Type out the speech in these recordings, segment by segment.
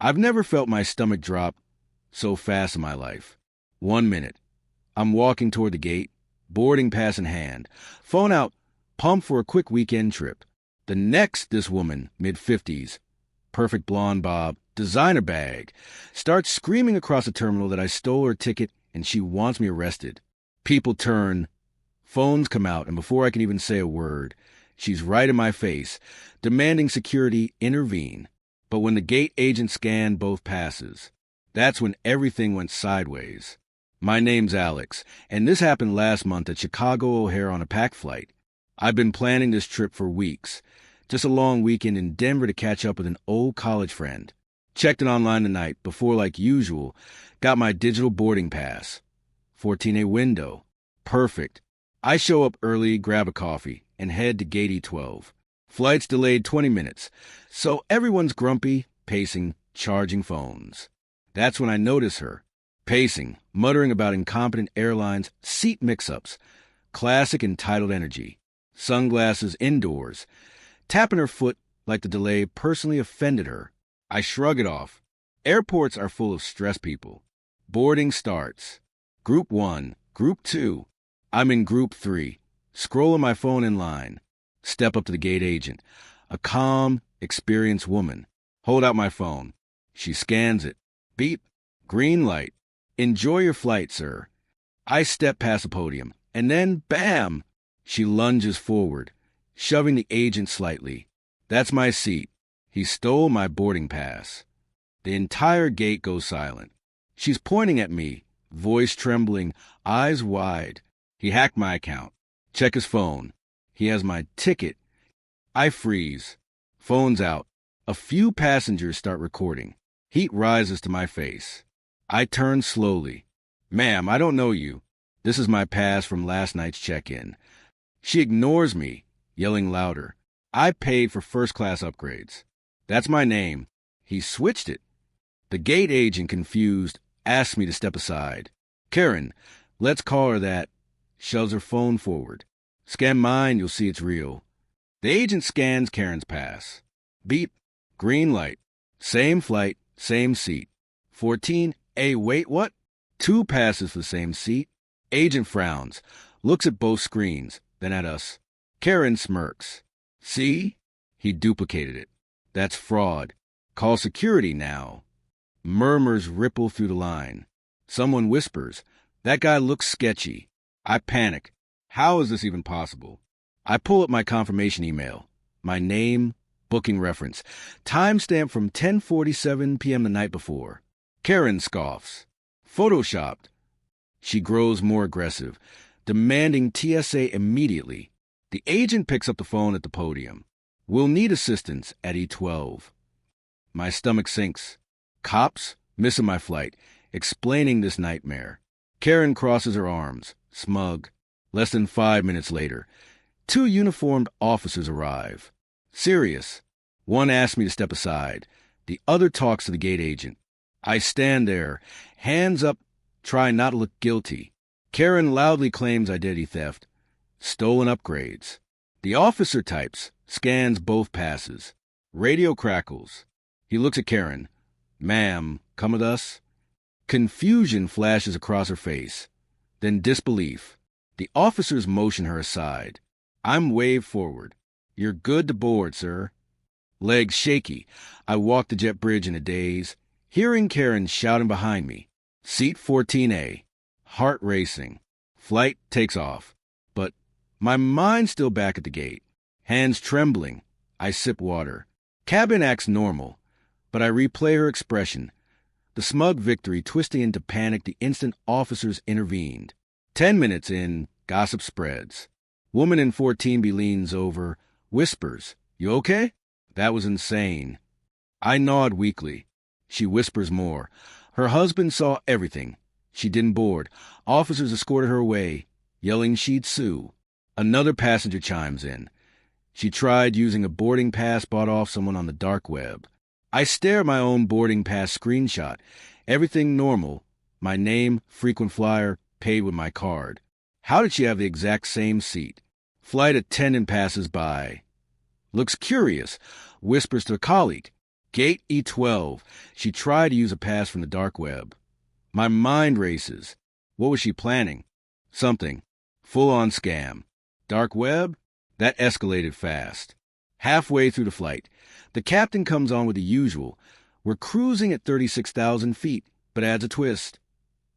I've never felt my stomach drop so fast in my life. 1 minute. I'm walking toward the gate, boarding pass in hand, phone out, pumped for a quick weekend trip. The next, this woman, mid-50s, perfect blonde bob, designer bag, starts screaming across the terminal that I stole her ticket and she wants me arrested. People turn, phones come out, and before I can even say a word, she's right in my face, demanding security intervene. But when the gate agent scanned both passes, that's when everything went sideways. My name's Alex, and this happened last month at Chicago O'Hare on a packed flight. I've been planning this trip for weeks, just a long weekend in Denver to catch up with an old college friend. Checked it online tonight before, like usual, got my digital boarding pass. 14A window. Perfect. I show up early, grab a coffee, and head to gate E12. Flight's delayed 20 minutes, so everyone's grumpy, pacing, charging phones. That's when I notice her, pacing, muttering about incompetent airlines, seat mix-ups, classic entitled energy, sunglasses indoors, tapping her foot like the delay personally offended her. I shrug it off. Airports are full of stressed people. Boarding starts. Group 1, Group 2. I'm in Group 3, scrolling my phone in line. Step up to the gate agent, a calm, experienced woman. Hold out my phone. She scans it. Beep. Green light. Enjoy your flight, sir. I step past the podium, and then, bam! She lunges forward, shoving the agent slightly. That's my seat. He stole my boarding pass. The entire gate goes silent. She's pointing at me, voice trembling, eyes wide. He hacked my account. Check his phone. He has my ticket. I freeze. Phone's out. A few passengers start recording. Heat rises to my face. I turn slowly. Ma'am, I don't know you. This is my pass from last night's check-in. She ignores me, yelling louder. I paid for first-class upgrades. That's my name. He switched it. The gate agent, confused, asks me to step aside. Karen, let's call her that. Shoves her phone forward. Scan mine, you'll see it's real. The agent scans Karen's pass. Beep. Green light. Same flight, same seat. 14A, wait, what? 2 passes for the same seat. Agent frowns, looks at both screens, then at us. Karen smirks. See? He duplicated it. That's fraud. Call security now. Murmurs ripple through the line. Someone whispers, that guy looks sketchy. I panic. How is this even possible? I pull up my confirmation email. My name, booking reference, timestamp from 10:47 p.m. the night before. Karen scoffs. Photoshopped. She grows more aggressive, demanding TSA immediately. The agent picks up the phone at the podium. We'll need assistance at E12. My stomach sinks. Cops, missing my flight, explaining this nightmare. Karen crosses her arms, smug. Less than 5 minutes later, 2 uniformed officers arrive. Serious. One asks me to step aside. The other talks to the gate agent. I stand there, hands up, trying not to look guilty. Karen loudly claims identity theft. Stolen upgrades. The officer types, scans both passes. Radio crackles. He looks at Karen. Ma'am, come with us? Confusion flashes across her face. Then disbelief. The officers motion her aside. I'm waved forward. You're good to board, sir. Legs shaky. I walk the jet bridge in a daze, hearing Karen shouting behind me. Seat 14A. Heart racing. Flight takes off. But my mind's still back at the gate. Hands trembling. I sip water. Cabin acts normal, but I replay her expression. The smug victory twisting into panic the instant officers intervened. 10 minutes in, gossip spreads. Woman in 14B leans over, whispers, "You okay?" That was insane. I nod weakly. She whispers more. Her husband saw everything. She didn't board. Officers escorted her away, yelling she'd sue. Another passenger chimes in. She tried using a boarding pass bought off someone on the dark web. I stare at my own boarding pass screenshot. Everything normal. My name, frequent flyer, paid with my card. How did she have the exact same seat? Flight attendant passes by. Looks curious. Whispers to a colleague. Gate E12. She tried to use a pass from the dark web. My mind races. What was she planning? Something. Full-on scam. Dark web? That escalated fast. Halfway through the flight, the captain comes on with the usual. We're cruising at 36,000 feet, but adds a twist.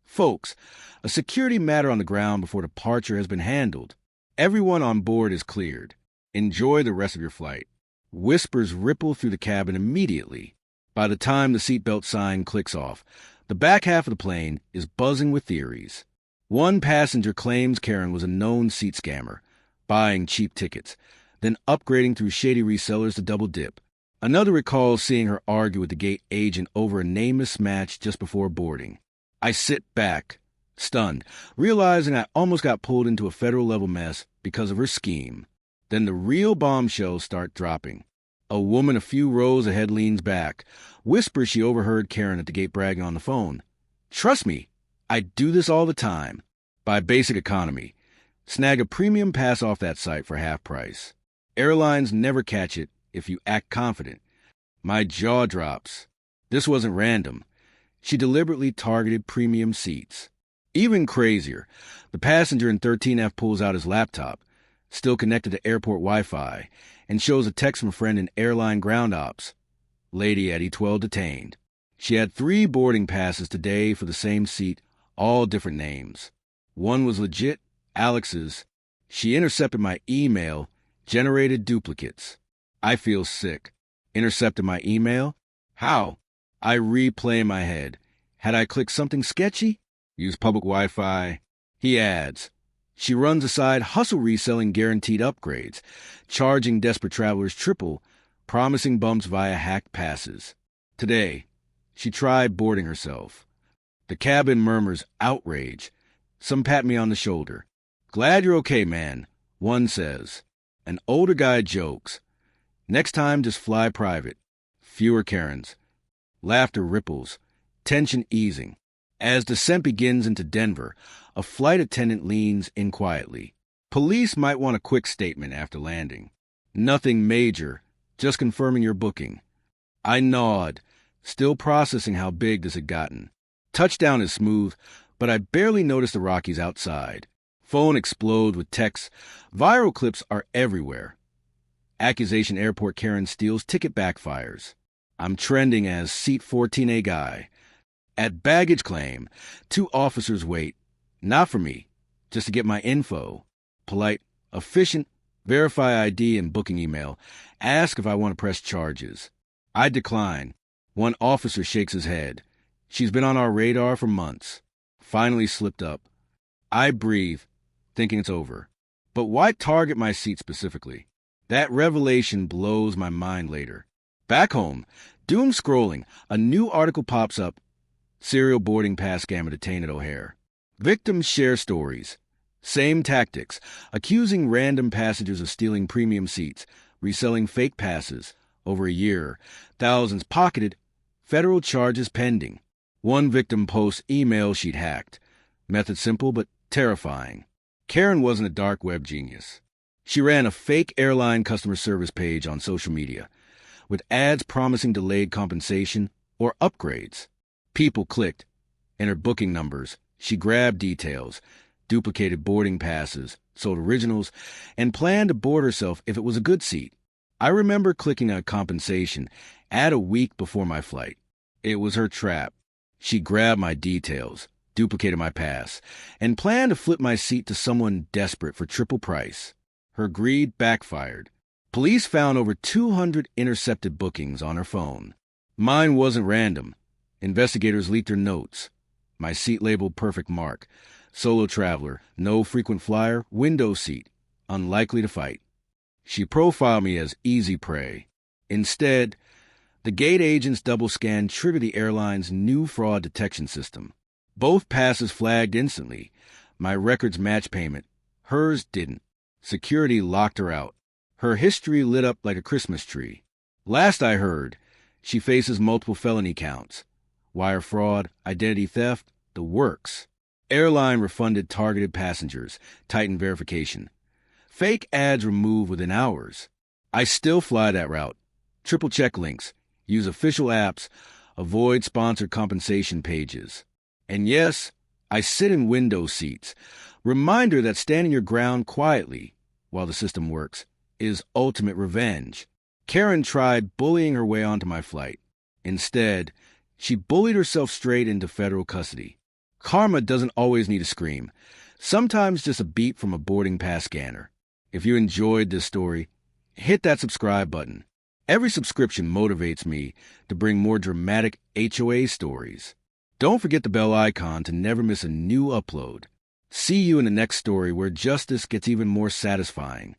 Folks, a security matter on the ground before departure has been handled. Everyone on board is cleared. Enjoy the rest of your flight. Whispers ripple through the cabin immediately. By the time the seatbelt sign clicks off, the back half of the plane is buzzing with theories. One passenger claims Karen was a known seat scammer, buying cheap tickets, then upgrading through shady resellers to double dip. Another recalls seeing her argue with the gate agent over a name mismatch just before boarding. I sit back, stunned, realizing I almost got pulled into a federal-level mess because of her scheme. Then the real bombshells start dropping. A woman a few rows ahead leans back, whispers she overheard Karen at the gate bragging on the phone. Trust me, I do this all the time. Buy basic economy. Snag a premium pass off that site for half price. Airlines never catch it if you act confident. My jaw drops. This wasn't random. She deliberately targeted premium seats. Even crazier, the passenger in 13F pulls out his laptop, still connected to airport Wi-Fi, and shows a text from a friend in airline ground ops. Lady at E12 detained. She had 3 boarding passes today for the same seat, all different names. One was legit, Alex's. She intercepted my email, generated duplicates. I feel sick. Intercepted my email? How? I replay in my head. Had I clicked something sketchy? Use public Wi-Fi? He adds. She runs aside hustle reselling guaranteed upgrades, charging desperate travelers triple, promising bumps via hacked passes. Today, she tried boarding herself. The cabin murmurs outrage. Some pat me on the shoulder. Glad you're okay, man, one says. An older guy jokes. Next time, just fly private. Fewer Karens. Laughter ripples. Tension easing. As descent begins into Denver, a flight attendant leans in quietly. Police might want a quick statement after landing. Nothing major, just confirming your booking. I nod, still processing how big this had gotten. Touchdown is smooth, but I barely notice the Rockies outside. Phone explodes with texts. Viral clips are everywhere. Accusation airport Karen steals ticket backfires. I'm trending as seat 14A guy. At baggage claim, 2 officers wait. Not for me, just to get my info. Polite, efficient, verify ID and booking email. Ask if I want to press charges. I decline. One officer shakes his head. She's been on our radar for months. Finally slipped up. I breathe, thinking it's over. But why target my seat specifically? That revelation blows my mind later. Back home, doom scrolling, a new article pops up. Serial boarding pass scammer detained at O'Hare. Victims share stories. Same tactics, accusing random passengers of stealing premium seats, reselling fake passes. Over a year, thousands pocketed, federal charges pending. One victim posts email she'd hacked. Method simple but terrifying. Karen wasn't a dark web genius. She ran a fake airline customer service page on social media, with ads promising delayed compensation or upgrades. People clicked, entered booking numbers. She grabbed details, duplicated boarding passes, sold originals, and planned to board herself if it was a good seat. I remember clicking on compensation at a week before my flight. It was her trap. She grabbed my details, duplicated my pass, and planned to flip my seat to someone desperate for triple price. Her greed backfired. Police found over 200 intercepted bookings on her phone. Mine wasn't random. Investigators leaked her notes. My seat labeled perfect mark. Solo traveler, no frequent flyer, window seat, unlikely to fight. She profiled me as easy prey. Instead, the gate agents double-scanned triggered the airline's new fraud detection system. Both passes flagged instantly. My records matched payment. Hers didn't. Security locked her out. Her history lit up like a Christmas tree. Last I heard, she faces multiple felony counts. Wire fraud, identity theft, the works. Airline refunded targeted passengers, tightened verification. Fake ads removed within hours. I still fly that route. Triple check links. Use official apps. Avoid sponsored compensation pages. And yes, I sit in window seats. Reminder that standing your ground quietly while the system works is ultimate revenge. Karen tried bullying her way onto my flight. Instead, she bullied herself straight into federal custody. Karma doesn't always need a scream. Sometimes just a beep from a boarding pass scanner. If you enjoyed this story, hit that subscribe button. Every subscription motivates me to bring more dramatic HOA stories. Don't forget the bell icon to never miss a new upload. See you in the next story where justice gets even more satisfying.